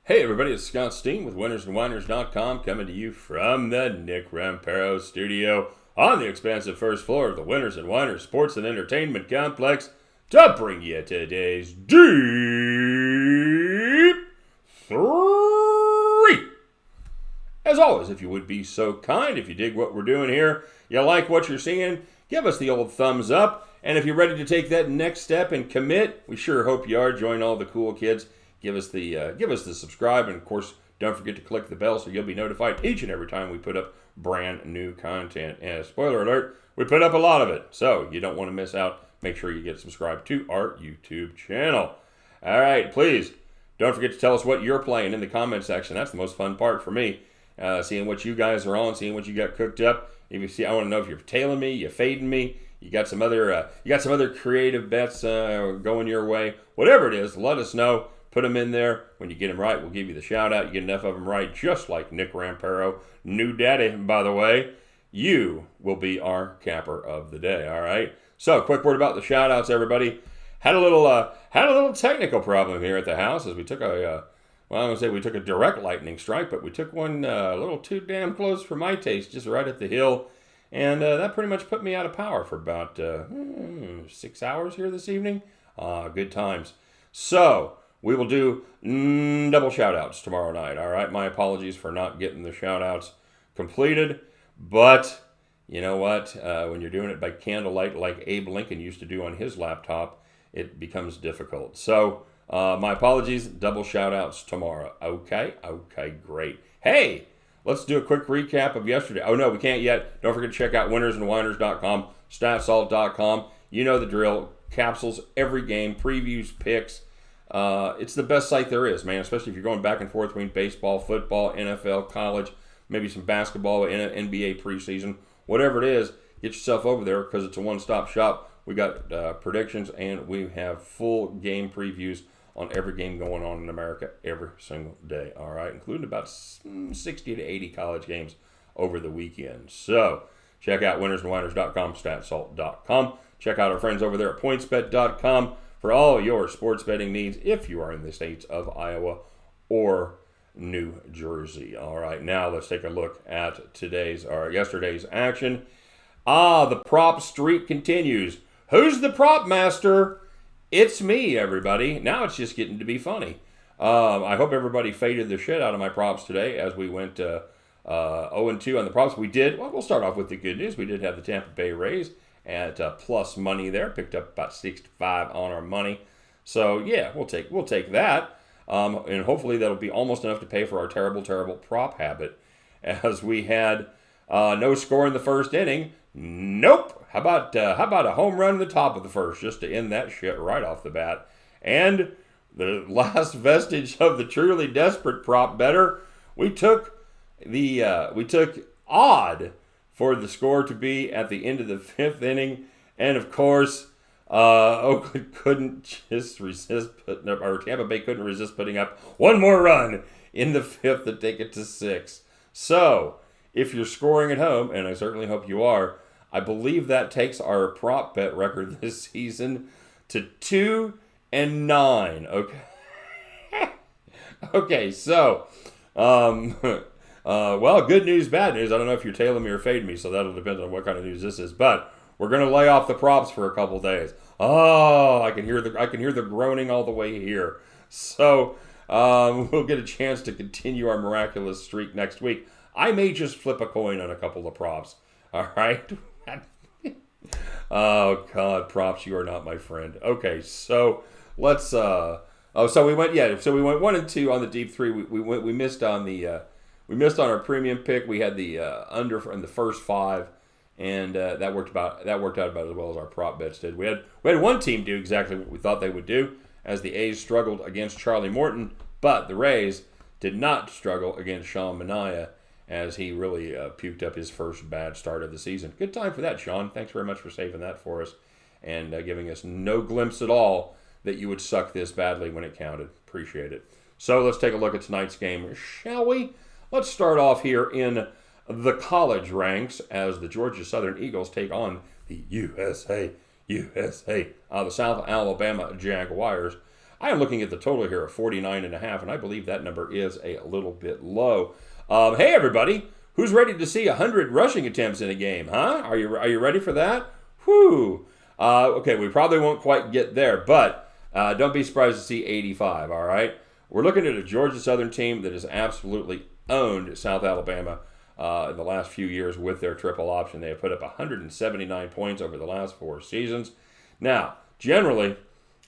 Hey everybody, it's Scott Steen with winnersandwhiners.com coming to you from the Nick Ramparo studio on the expansive first floor of the Winners and Whiners Sports and Entertainment Complex to bring you today's Deep-3. As always, if you would be so kind, if you dig what we're doing here, you like what you're seeing, give us the old thumbs up. And if you're ready to take that next step and commit, we sure hope you are. Join all the cool kids. Give us the subscribe, and of course, don't forget to click the bell so you'll be notified each and every time we put up brand new content. And spoiler alert, we put up a lot of it, so you don't want to miss out. Make sure you get subscribed to our YouTube channel. All right, please don't forget to tell us what you're playing in the comment section. That's the most fun part for me, seeing what you guys are on, seeing what you got cooked up. If you see, I want to know if you're tailing me, you fading me. You got some other creative bets going your way. Whatever it is, let us know. Put them in there. When you get them right, we'll give you the shout out. You get enough of them right, just like Nick Ramparo, new daddy, by the way, you will be our capper of the day. All right. So, quick word about the shout outs, everybody. Had a little technical problem here at the house as we took I would say we took a direct lightning strike, but we took one a little too damn close for my taste, just right at the hill. And that pretty much put me out of power for about 6 hours here this evening. Good times. So, we will do double shout-outs tomorrow night, all right? My apologies for not getting the shout-outs completed, but you know what? When you're doing it by candlelight like Abe Lincoln used to do on his laptop, it becomes difficult. So, my apologies, double shout-outs tomorrow. Okay, great. Hey, let's do a quick recap of yesterday. Oh, no, we can't yet. Don't forget to check out winnersandwhiners.com, statsalt.com. You know the drill. Capsules every game, previews, picks. It's the best site there is, man, especially if you're going back and forth between baseball, football, NFL, college, maybe some basketball, NBA preseason, whatever it is, get yourself over there because it's a one-stop shop. We got predictions, and we have full game previews on every game going on in America every single day, all right, including about 60 to 80 college games over the weekend. So check out winnersandwhiners.com, statsalt.com. Check out our friends over there at pointsbet.com. for all your sports betting needs if you are in the states of Iowa or New Jersey. All right, now let's take a look at yesterday's action. The prop streak continues. Who's the prop master? It's me, everybody. Now it's just getting to be funny. I hope everybody faded the shit out of my props today as we went 0-2 on the props. We did. Well, we'll start off with the good news. We did have the Tampa Bay Rays at plus money there, picked up about 65 on our money. So yeah, we'll take that, and hopefully that'll be almost enough to pay for our terrible prop habit, as we had no score in the first inning. Nope. How about a home run in the top of the first, just to end that shit right off the bat? And the last vestige of the truly desperate prop better, we took odd for the score to be at the end of the fifth inning. And of course, Oakland couldn't just resist putting up, or Tampa Bay couldn't resist putting up one more run in the fifth to take it to 6. So, if you're scoring at home, and I certainly hope you are, I believe that takes our prop bet record this season to 2-9. Okay. Okay, so, well, good news, bad news. I don't know if you're tailing me or fading me, so that'll depend on what kind of news this is. But we're gonna lay off the props for a couple days. Oh, I can hear the groaning all the way here. So we'll get a chance to continue our miraculous streak next week. I may just flip a coin on a couple of props. All right. Oh God, props, you are not my friend. Okay, so let's. So we went 1-2 on the Deep-3. We missed on the. We missed on our premium pick. We had the under in the first 5, and that worked out about as well as our prop bets did. We had one team do exactly what we thought they would do, as the A's struggled against Charlie Morton, but the Rays did not struggle against Sean Manaea, as he really puked up his first bad start of the season. Good time for that, Sean. Thanks very much for saving that for us and giving us no glimpse at all that you would suck this badly when it counted. Appreciate it. So let's take a look at tonight's game, shall we? Let's start off here in the college ranks as the Georgia Southern Eagles take on the the South Alabama Jaguars. I am looking at the total here of 49.5, and I believe that number is a little bit low. Hey, everybody, who's ready to see 100 rushing attempts in a game, huh? Are you ready for that? Whew. Okay, we probably won't quite get there, but don't be surprised to see 85, all right? We're looking at a Georgia Southern team that has absolutely owned South Alabama in the last few years with their triple option. They have put up 179 points over the last 4 seasons. Now, generally,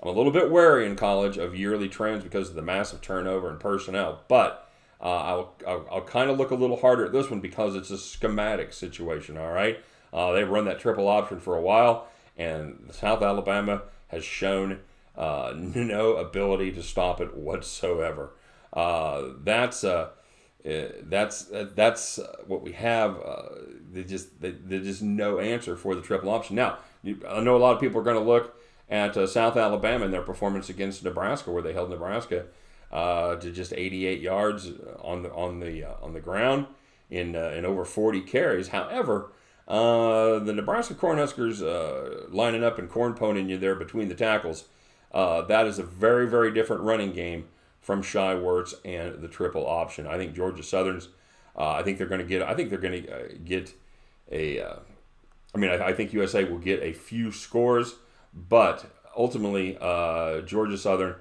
I'm a little bit wary in college of yearly trends because of the massive turnover in personnel, but I'll kind of look a little harder at this one because it's a schematic situation, all right? They've run that triple option for a while, and South Alabama has shown no ability to stop it whatsoever. That's what we have. There's just no answer for the triple option. Now, I know a lot of people are going to look at South Alabama and their performance against Nebraska, where they held Nebraska to just 88 yards on the ground in over 40 carries. However, the Nebraska Cornhuskers lining up and corn-poning you there between the tackles, that is a very, very different running game from Shy Wirtz and the triple option. I think Georgia Southern's. I think they're going to get. I think they're going to get a. I think USA will get a few scores, but ultimately, Georgia Southern,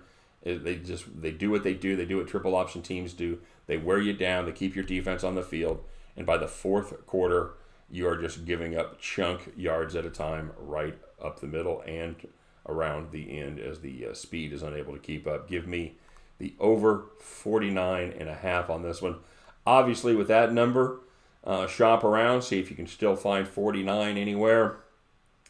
they do what they do. They do what triple option teams do. They wear you down. They keep your defense on the field, and by the fourth quarter, you are just giving up chunk yards at a time, right up the middle and around the end as the speed is unable to keep up. Give me the over 49.5 on this one. Obviously, with that number, shop around, see if you can still find 49 anywhere,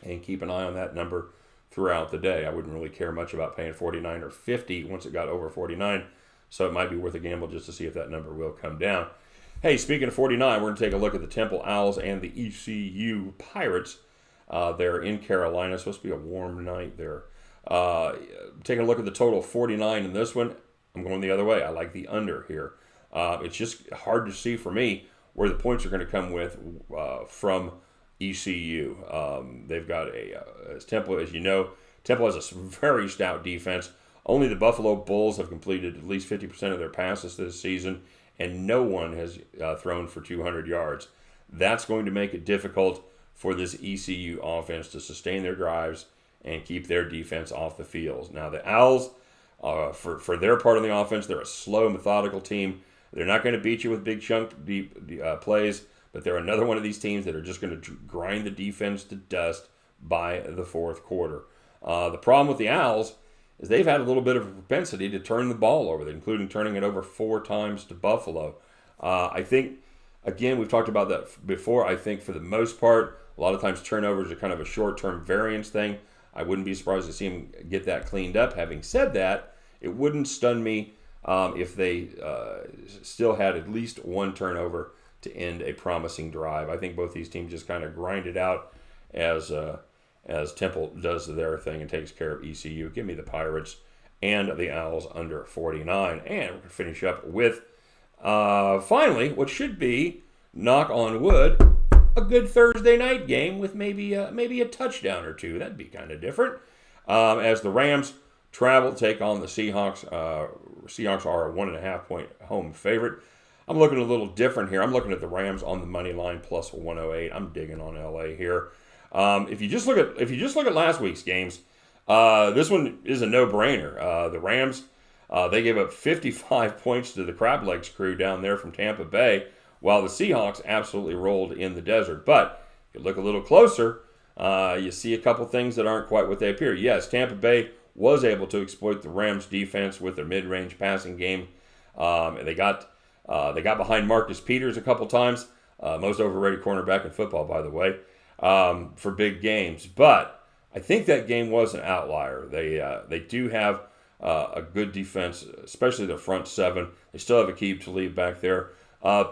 and keep an eye on that number throughout the day. I wouldn't really care much about paying 49 or 50 once it got over 49, so it might be worth a gamble just to see if that number will come down. Hey, speaking of 49, we're going to take a look at the Temple Owls and the ECU Pirates. They're in Carolina. It's supposed to be a warm night there. Taking a look at the total of 49 in this one. I'm going the other way. I like the under here. It's just hard to see for me where the points are going to come with from ECU. They've got as Temple, as you know, Temple has a very stout defense. Only the Buffalo Bulls have completed at least 50% of their passes this season, and no one has thrown for 200 yards. That's going to make it difficult for this ECU offense to sustain their drives and keep their defense off the field. Now, the Owls, for their part of the offense, they're a slow, methodical team. They're not going to beat you with big chunk deep plays, but they're another one of these teams that are just going to grind the defense to dust by the fourth quarter. The problem with the Owls is they've had a little bit of a propensity to turn the ball over, including turning it over 4 times to Buffalo. I think, again, we've talked about that before. I think for the most part, a lot of times turnovers are kind of a short-term variance thing. I wouldn't be surprised to see them get that cleaned up. Having said that, it wouldn't stun me if they still had at least one turnover to end a promising drive. I think both these teams just kind of grind it out as Temple does their thing and takes care of ECU. Give me the Pirates and the Owls under 49. And we're going to finish up with, finally, what should be, knock on wood, a good Thursday night game with maybe a touchdown or two. That'd be kind of different. As the Rams travel, take on the Seahawks. Seahawks are a 1.5-point home favorite. I'm looking a little different here. I'm looking at the Rams on the money line plus 108. I'm digging on LA here. If you just look at last week's games, this one is a no-brainer. The Rams, they gave up 55 points to the Crab Legs crew down there from Tampa Bay, while the Seahawks absolutely rolled in the desert. But if you look a little closer, you see a couple things that aren't quite what they appear. Yes, Tampa Bay was able to exploit the Rams' defense with their mid-range passing game. They got behind Marcus Peters a couple times, most overrated cornerback in football, by the way, for big games. But I think that game was an outlier. They do have a good defense, especially their front seven. They still have Aqib Talib back there.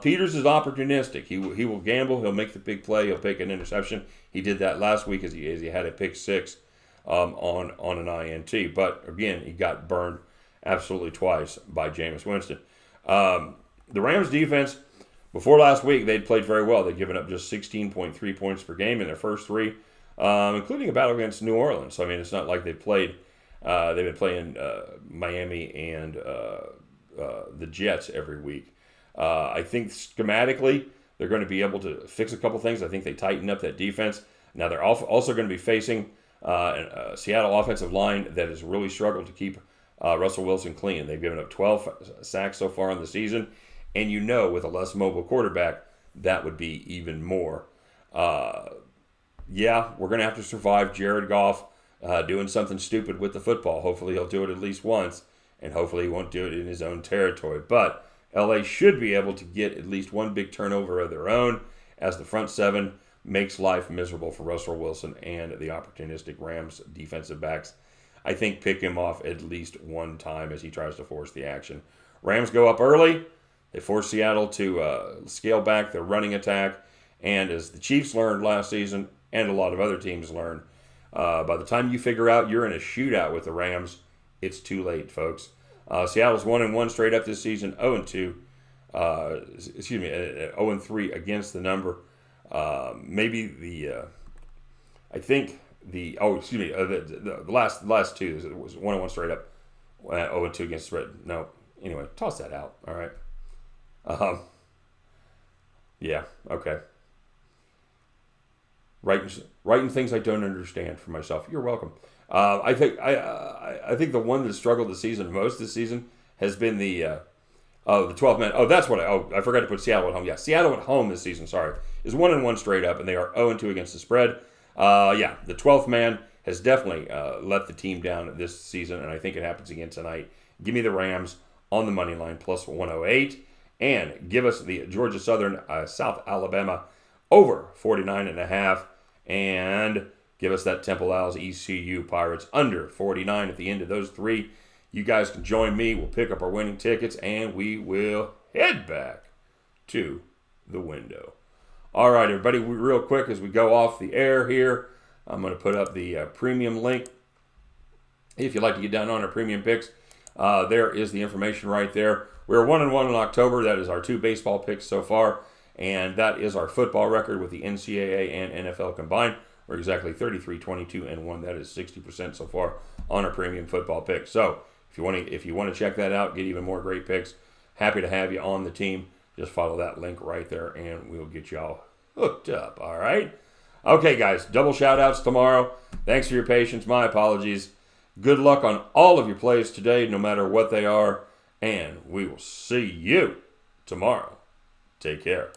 Peters is opportunistic. He will gamble. He'll make the big play. He'll take an interception. He did that last week as he had a pick six on an INT. But again, he got burned absolutely twice by Jameis Winston. The Rams defense, before last week, they'd played very well. They'd given up just 16.3 points per game in their first 3, including a battle against New Orleans. So, I mean, it's not like they played They've been playing Miami and the Jets every week. I think schematically they're going to be able to fix a couple things. I think they tighten up that defense. Now they're also going to be facing a Seattle offensive line that has really struggled to keep Russell Wilson clean. They've given up 12 sacks so far in the season, and with a less mobile quarterback, that would be even more. Yeah, we're going to have to survive Jared Goff doing something stupid with the football. Hopefully he'll do it at least once, and hopefully he won't do it in his own territory. But LA should be able to get at least one big turnover of their own as the front seven makes life miserable for Russell Wilson and the opportunistic Rams defensive backs. I think pick him off at least one time as he tries to force the action. Rams go up early. They force Seattle to scale back their running attack. And as the Chiefs learned last season, and a lot of other teams learned, by the time you figure out you're in a shootout with the Rams, it's too late, folks. Seattle's 1-1 straight up this season, 0-2. 0-3 against the number. The last two was 1-1 straight up, 0-2 against the spread. No, anyway, toss that out. All right. Yeah. Okay. Writing things I don't understand for myself. You're welcome. I think the one that struggled this season has been the 12 men. Oh, that's what I forgot to put Seattle at home. Yeah, Seattle at home this season, is 1-1 straight up, and they are 0-2 against the spread. The 12th man has definitely let the team down this season, and I think it happens again tonight. Give me the Rams on the money line plus 108, and give us the Georgia Southern South Alabama over 49.5, and give us that Temple Owls ECU Pirates under 49 at the end of those three. You guys can join me. We'll pick up our winning tickets, and we will head back to the window. All right, everybody, real quick as we go off the air here, I'm going to put up the premium link. If you'd like to get down on our premium picks, there is the information right there. We're 1-1 in October. That is our 2 baseball picks so far, and that is our football record with the NCAA and NFL combined. We're exactly 33-22-1. That is 60% so far on our premium football picks. So if you want to check that out, get even more great picks, happy to have you on the team. Just follow that link right there, and we'll get you all hooked up. All right? Okay, guys, double shout-outs tomorrow. Thanks for your patience. My apologies. Good luck on all of your plays today, no matter what they are, and we will see you tomorrow. Take care.